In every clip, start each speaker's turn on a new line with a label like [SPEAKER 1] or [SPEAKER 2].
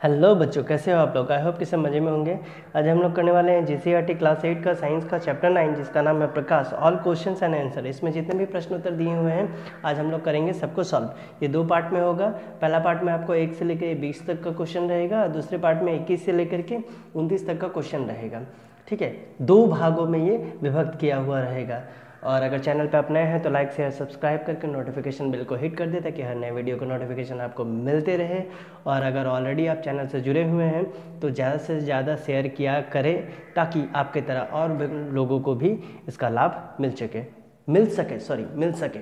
[SPEAKER 1] Hello बच्चों, कैसे हो आप लोग। आई होप कि सब मज़े में होंगे। आज हम लोग करने वाले हैं जीसीईआरटी क्लास 8 का साइंस का चैप्टर 9 जिसका नाम है प्रकाश ऑल क्वेश्चंस एंड आंसर। इसमें जितने भी प्रश्न उत्तर दिए हुए हैं आज हम लोग करेंगे सबको सॉल्व। ये दो पार्ट में होगा। पहला पार्ट में आपको 1 से लेकर 20 तक का क्वेश्चन रहेगा और दूसरे पार्ट में 21 से लेकर के 29 तक का क्वेश्चन रहेगा। ठीक है, दो भागों में ये विभक्त किया हुआ रहेगा। और अगर चैनल पे आप नए हैं तो लाइक शेयर सब्सक्राइब करके नोटिफिकेशन बिल को हिट कर दे ताकि हर नए वीडियो का नोटिफिकेशन आपको मिलते रहे। और अगर ऑलरेडी आप चैनल से जुड़े हुए हैं तो ज़्यादा से ज़्यादा शेयर किया करें ताकि आपके तरह और लोगों को भी इसका लाभ मिल सके।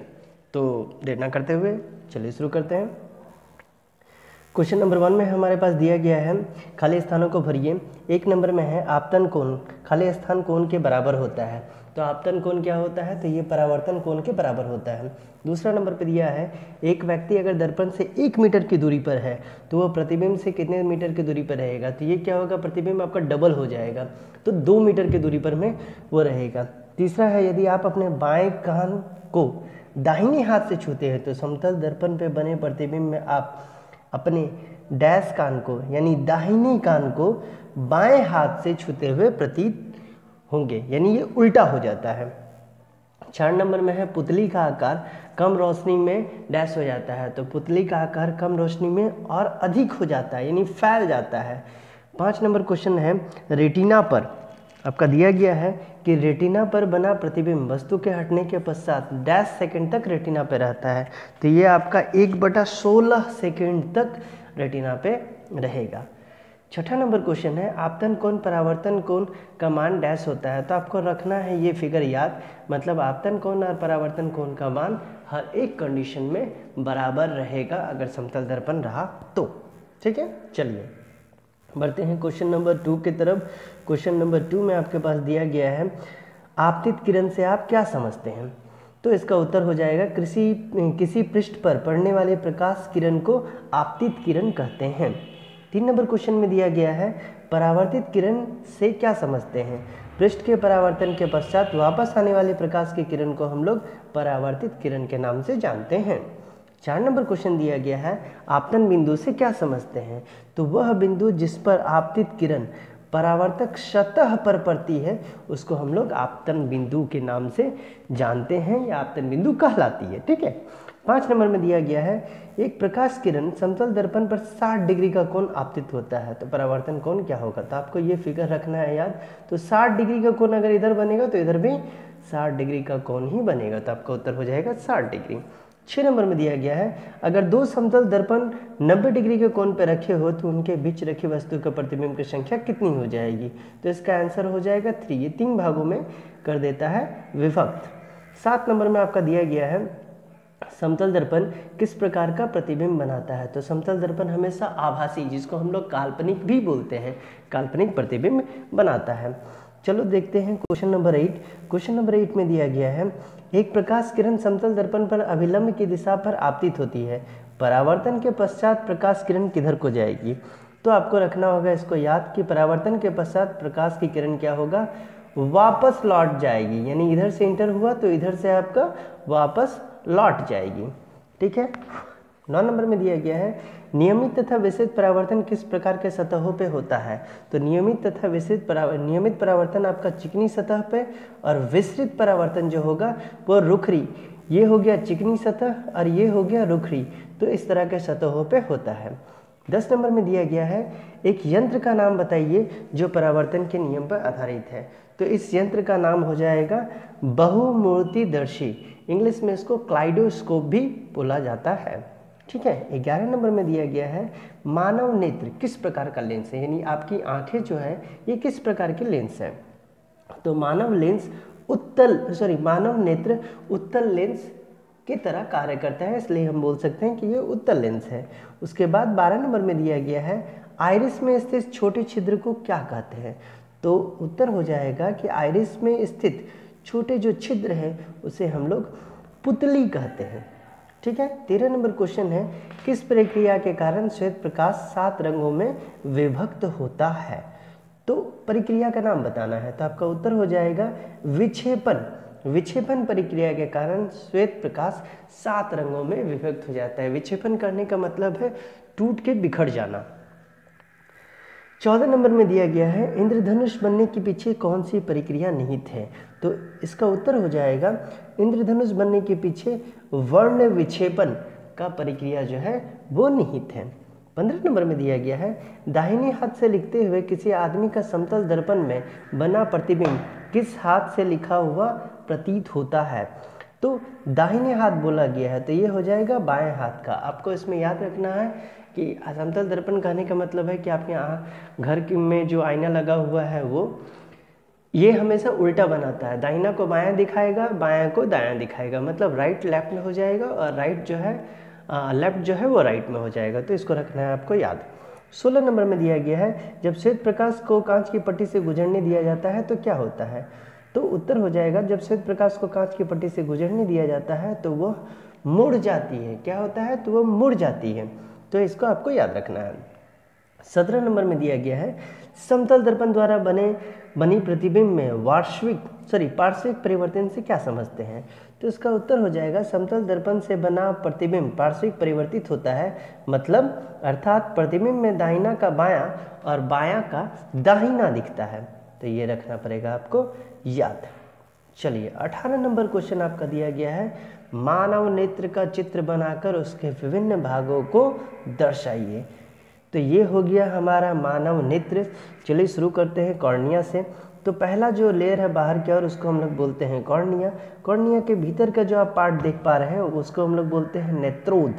[SPEAKER 1] तो देर ना करते हुए चलिए शुरू करते हैं। क्वेश्चन नंबर 1 में हमारे पास दिया गया है खाली स्थानों को भरिए। 1 नंबर में है आपतन कोण खाली स्थान कोण के बराबर होता है। तो आपतन कोण क्या होता है, तो ये परावर्तन कोण के बराबर होता है। दूसरा नंबर पे दिया है एक व्यक्ति अगर दर्पण से 1 मीटर की दूरी पर है तो वह प्रतिबिंब से कितने मीटर की दूरी पर रहेगा। तो ये क्या होगा, प्रतिबिंब आपका डबल हो जाएगा, तो 2 मीटर की दूरी पर में वो रहेगा। तीसरा है यदि आप अपने बाएं कान को दाहिने हाथ से छूते हैं तो समतल दर्पण पे बने प्रतिबिंब में आप अपने डैश कान को यानी दाहिने कान को बाएं हाथ से छूते हुए प्रतीत होंगे, यानी ये उल्टा हो जाता है। 4 नंबर में है पुतली का आकार कम रोशनी में डैश हो जाता है। तो पुतली का आकार कम रोशनी में और अधिक हो जाता है, यानी फैल जाता है। 5 नंबर क्वेश्चन है रेटिना पर आपका दिया गया है कि रेटिना पर बना प्रतिबिंब वस्तु के हटने के पश्चात डैश सेकंड तक रेटिना पे रहता है। तो ये आपका 1/16 सेकंड तक रेटिना पे रहेगा। 6ठा नंबर क्वेश्चन है आपतन कोण परावर्तन कोण का मान डैश होता है। तो आपको रखना है ये फिगर याद, मतलब आपतन कोण और परावर्तन कोण का मान हर एक कंडीशन में बराबर रहेगा अगर समतल दर्पण रहा तो। ठीक है, चलिए बढ़ते हैं क्वेश्चन नंबर 2 की तरफ। क्वेश्चन नंबर 2 में आपके पास दिया गया है आपतित किरण से आप क्या समझते हैं। तो इसका उत्तर हो जाएगा किसी पृष्ठ पर पड़ने वाले प्रकाश किरण को आपतित किरण कहते हैं। 3 नंबर क्वेश्चन में दिया गया है परावर्तित किरण से क्या समझते हैं। पृष्ठ के परावर्तन के पश्चात वापस आने वाले प्रकाश की किरण को हम लोग परावर्तित किरण के नाम से जानते हैं। 4 नंबर क्वेश्चन दिया गया है आपतन बिंदु से क्या समझते हैं। तो वह बिंदु जिस पर आपतित किरण परावर्तक सतह पर पड़ती है उसको हम लोग आपतन बिंदु के नाम से जानते हैं या आपतन बिंदु कहलाती है। ठीक है, 5 नंबर में दिया गया है एक प्रकाश किरण समतल दर्पण पर 60 डिग्री का कोण आपतित होता है। तो परावर्तन कोण क्या होगा, तो आपको ये फिगर रखना है याद। तो 60 डिग्री का कोण अगर इधर बनेगा तो इधर भी 60 डिग्री का कोण ही बनेगा, तो आपका उत्तर हो जाएगा 60 डिग्री। 6 नंबर में दिया गया है अगर दो समतल दर्पण 90 डिग्री के कोण पर रखे हो तो उनके बीच रखी वस्तु के प्रतिबिंब की संख्या कितनी हो जाएगी। तो इसका आंसर हो जाएगा 3। ये 3 भागों में कर देता है विभक्त। 7 नंबर में आपका दिया गया है समतल दर्पण किस प्रकार का प्रतिबिंब बनाता है। तो समतल दर्पण हमेशा आभासी, जिसको हम लोग काल्पनिक भी बोलते हैं, काल्पनिक प्रतिबिंब बनाता है। चलो देखते हैं क्वेश्चन नंबर 8। क्वेश्चन नंबर 8 में दिया गया है एक प्रकाश किरण समतल दर्पण पर अभिलंब की दिशा पर आपतित होती है, परावर्तन के पश्चात प्रकाश किरण किधर को जाएगी। तो आपको रखना होगा इसको याद कि परावर्तन के पश्चात प्रकाश की किरण क्या होगा, वापस लौट जाएगी, यानी इधर से इंटर हुआ तो इधर से आपका वापस लौट जाएगी। ठीक है, 9 नंबर में दिया गया है नियमित तथा विस्तृत परावर्तन किस प्रकार के सतहों पे होता है। तो नियमित परावर्तन आपका चिकनी सतह पे और विस्तृत परावर्तन जो होगा वो रुखरी, ये हो गया चिकनी सतह और ये हो गया रुखरी, तो इस तरह के सतहों पे होता है। 10 नंबर में दिया गया है एक यंत्र का नाम बताइए जो परावर्तन के नियम पर आधारित है। तो इस यंत्र का नाम हो जाएगा बहुमूर्तिदर्शी, इंग्लिश में इसको क्लाइडोस्कोप भी बोला जाता है। ठीक है, 11 नंबर में दिया गया है मानव नेत्र किस प्रकार का लेंस है, यानी आपकी आंखें जो है ये किस प्रकार के लेंस है। तो मानव नेत्र उत्तल लेंस की तरह कार्य करता है, इसलिए हम बोल सकते हैं कि ये उत्तल लेंस है। उसके बाद 12 नंबर में दिया गया है आइरिस में स्थित छोटे छिद्र को क्या कहते हैं। तो उत्तर हो जाएगा कि आइरिस में स्थित छोटे जो छिद्र हैं उसे हम लोग पुतली कहते हैं। ठीक है, 13 नंबर क्वेश्चन है किस प्रक्रिया के कारण श्वेत प्रकाश 7 रंगों में विभक्त होता है। तो प्रक्रिया का नाम बताना है, तो आपका उत्तर हो जाएगा विक्षेपण प्रक्रिया के कारण श्वेत प्रकाश 7 रंगों में विभक्त हो जाता है। विक्षेपण करने का मतलब है टूट के बिखर जाना। 14 नंबर में दिया गया है इंद्रधनुष बनने के पीछे कौन सी प्रक्रिया निहित है। तो इसका उत्तर हो जाएगा इंद्रधनुष बनने के पीछे वर्ण विक्षेपण का प्रक्रिया जो है वो निहित है। 15 नंबर में दिया गया है दाहिने हाथ से लिखते हुए किसी आदमी का समतल दर्पण में बना प्रतिबिंब किस हाथ से लिखा हुआ प्रतीत होता है। तो दाहिने हाथ बोला गया है तो ये हो जाएगा बाएं हाथ का। आपको इसमें याद रखना है कि समतल दर्पण कहने का मतलब है कि आपके घर में जो आईना लगा हुआ है वो ये हमेशा उल्टा बनाता है, दाहिना को बायां दिखाएगा, बायां को दायां दिखाएगा, मतलब राइट लेफ्ट में हो जाएगा और राइट जो है लेफ्ट जो है वो राइट में हो जाएगा। तो इसको रखना है आपको याद। 16 नंबर में दिया गया है जब श्वेत प्रकाश को कांच की पट्टी से गुजरने दिया जाता है तो क्या होता है। तो उत्तर हो जाएगा जब श्वेत प्रकाश को कांच की पट्टी से गुजरने दिया जाता है तो वह मुड़ जाती है। क्या होता है, तो वह मुड़ जाती है। तो इसको आपको याद रखना है। 17 नंबर में दिया गया है समतल दर्पण द्वारा बनी प्रतिबिंब में पार्श्विक परिवर्तन से क्या समझते हैं। तो इसका उत्तर हो जाएगा समतल दर्पण से बना प्रतिबिंब पार्श्विक परिवर्तित होता है, मतलब अर्थात प्रतिबिंब में दाहिना का बायां और बायां का दाहिना दिखता है। तो ये रखना पड़ेगा आपको याद। चलिए 18 नंबर क्वेश्चन आपका दिया गया है मानव नेत्र का चित्र बनाकर उसके विभिन्न भागों को दर्शाइए। तो ये हो गया हमारा मानव नेत्र। चलिए शुरू करते हैं कॉर्निया से। तो पहला जो लेयर है बाहर की ओर उसको हम लोग बोलते हैं कॉर्निया। कॉर्निया के भीतर का जो आप पार्ट देख पा रहे हैं उसको हम लोग बोलते हैं नेत्रोद।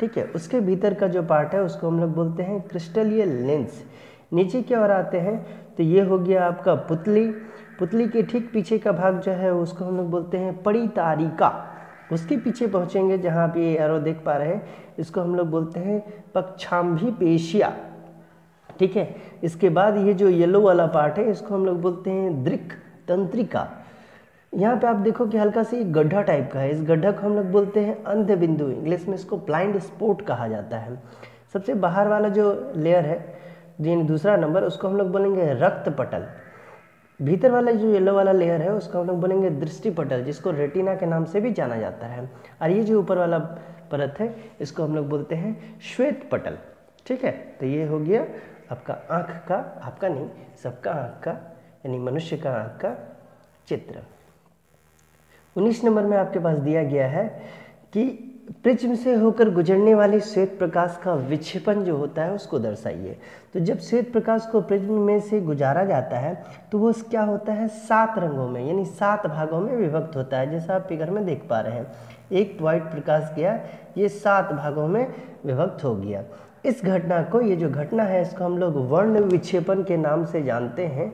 [SPEAKER 1] ठीक है, उसके भीतर का जो पार्ट है उसको हम लोग बोलते हैं क्रिस्टलीय लेंस। नीचे की ओर आते हैं तो ये हो गया आपका पुतली के ठीक पीछे का भाग जो है उसको हम लोग बोलते हैं परितारिका। उसके पीछे पहुंचेंगे जहाँ आप ये एरो देख पा रहे हैं इसको हम लोग बोलते हैं पक्षाम्भी पेशिया। ठीक है, इसके बाद ये जो येलो वाला पार्ट है इसको हम लोग बोलते हैं दृक् तंत्रिका। यहाँ पे आप देखो कि हल्का सी गड्ढा टाइप का है, इस गड्ढा को हम लोग बोलते हैं अंध बिंदु, इंग्लिश में इसको ब्लाइंड स्पॉट कहा जाता है। सबसे बाहर वाला जो लेयर है दूसरा नंबर उसको हम लोग बोलेंगे रक्त पटल। भीतर वाला जो येलो वाला लेयर है उसको हम लोग बोलेंगे दृष्टि पटल, जिसको रेटिना के नाम से भी जाना जाता है। और ये जो ऊपर वाला परत है इसको हम लोग बोलते हैं श्वेत पटल। ठीक है, तो ये हो गया आपका आँख का, आपका नहीं सबका आँख का यानी मनुष्य का आँख का चित्र। 19 नंबर में आपके पास दिया गया है कि प्रिज्म से होकर गुजरने वाले श्वेत प्रकाश का विक्षेपण जो होता है उसको दर्शाइए। तो जब श्वेत प्रकाश को प्रिज्म में से गुजारा जाता है तो वो क्या होता है 7 रंगों में यानी 7 भागों में विभक्त होता है। जैसा आप फिगर में देख पा रहे हैं एक व्हाइट प्रकाश गया, ये 7 भागों में विभक्त हो गया। इस घटना को, ये जो घटना है इसको हम लोग वर्ण विक्षेपण के नाम से जानते हैं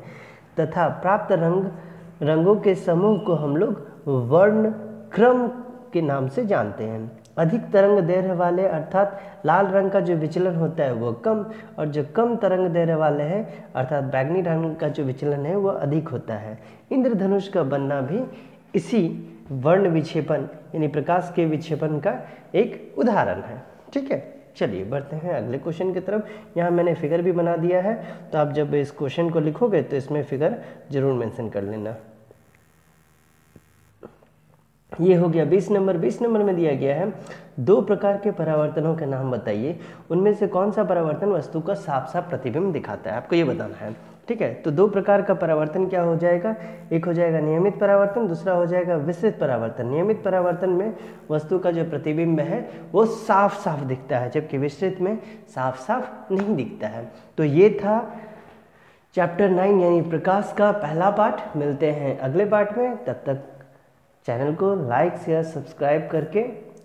[SPEAKER 1] तथा प्राप्त रंगों के समूह को हम लोग वर्ण क्रम के नाम से जानते हैं। अधिक तरंग दैर्घ्य वाले अर्थात लाल रंग का जो विचलन होता है वो कम, और जो कम तरंग दैर्घ्य वाले हैं अर्थात बैंगनी रंग का जो विचलन है वो अधिक होता है। इंद्रधनुष का बनना भी इसी वर्ण विक्षेपण यानी प्रकाश के विक्षेपण का एक उदाहरण है। ठीक है, चलिए बढ़ते हैं अगले क्वेश्चन की तरफ। यहाँ मैंने फिगर भी बना दिया है, तो आप जब इस क्वेश्चन को लिखोगे तो इसमें फिगर जरूर मेंशन कर लेना। ये हो गया 20 नंबर। 20 नंबर में दिया गया है 2 प्रकार के परावर्तनों के नाम बताइए, उनमें से कौन सा परावर्तन वस्तु का साफ साफ प्रतिबिंब दिखाता है, आपको ये बताना है। ठीक है, तो 2 प्रकार का परावर्तन क्या हो जाएगा, एक हो जाएगा नियमित परावर्तन, दूसरा हो जाएगा विस्तृत परावर्तन। नियमित परावर्तन में वस्तु का जो प्रतिबिंब है वो साफ साफ दिखता है, जबकि विस्तृत में साफ साफ नहीं दिखता है। तो ये था चैप्टर 9 यानी प्रकाश का पहला पार्ट। मिलते हैं अगले पार्ट में, तब तक चैनल को लाइक शेयर सब्सक्राइब करके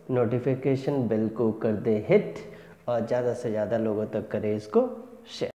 [SPEAKER 1] नोटिफिकेशन बेल को कर दे हिट और ज़्यादा से ज़्यादा लोगों तक करे इसको शेयर।